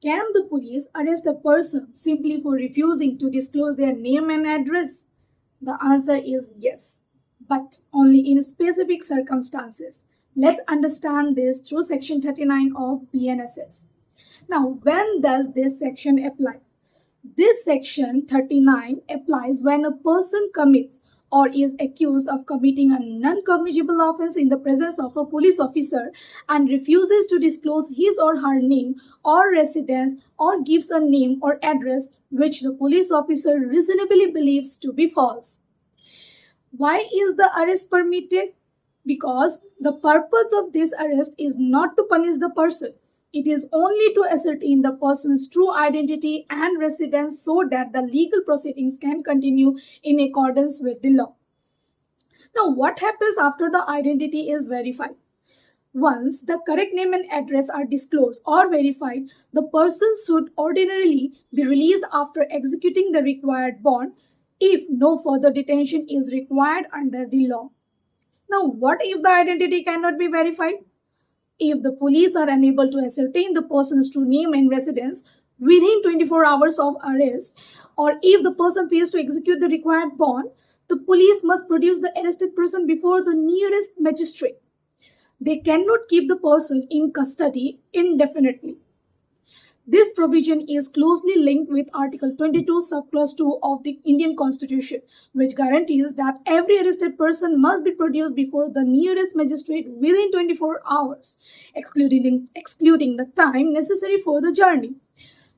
Can the police arrest a person simply for refusing to disclose their name and address? The answer is yes, but only in specific circumstances. Let's understand this through Section 39 of BNSS. Now, when does this section apply? This section 39 applies when a person commits or is accused of committing a non-cognizable offense in the presence of a police officer and refuses to disclose his or her name or residence or gives a name or address which the police officer reasonably believes to be false. Why is the arrest permitted? Because the purpose of this arrest is not to punish the person. It is only to ascertain the person's true identity and residence so that the legal proceedings can continue in accordance with the law. Now, what happens after the identity is verified? Once the correct name and address are disclosed or verified, the person should ordinarily be released after executing the required bond if no further detention is required under the law. Now, what if the identity cannot be verified? If the police are unable to ascertain the person's true name and residence within 24 hours of arrest, or if the person fails to execute the required bond, the police must produce the arrested person before the nearest magistrate. They cannot keep the person in custody indefinitely. This provision is closely linked with Article 22, Subclause 2 of the Indian Constitution, which guarantees that every arrested person must be produced before the nearest magistrate within 24 hours, excluding the time necessary for the journey.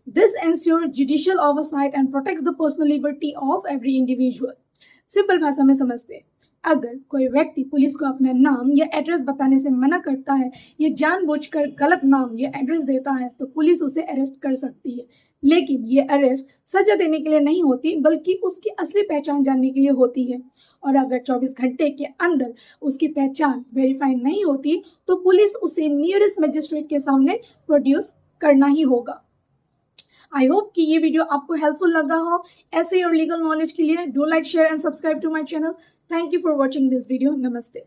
This ensures judicial oversight and protects the personal liberty of every individual. Simple भाषा में समझते हैं, अगर कोई व्यक्ति police को अपना नाम या एड्रेस बताने से मना करता है या जानबूझकर गलत नाम या एड्रेस देता है तो पुलिस उसे अरेस्ट कर सकती है, लेकिन ये अरेस्ट सजा देने के लिए नहीं होती बल्कि उसकी असली पहचान जानने के लिए होती है। और अगर 24 घंटे के अंदर उसकी पहचान वेरीफाई नहीं होती तो पुलिस उसे नियरेस्ट मजिस्ट्रेट के सामने प्रोड्यूस करना ही होगा। आई होप कि ये वीडियो आपको हेल्पफुल लगा हो। ऐसे और लीगल नॉलेज के लिए do like, share and subscribe to my channel. Thank you for watching this video. Namaste.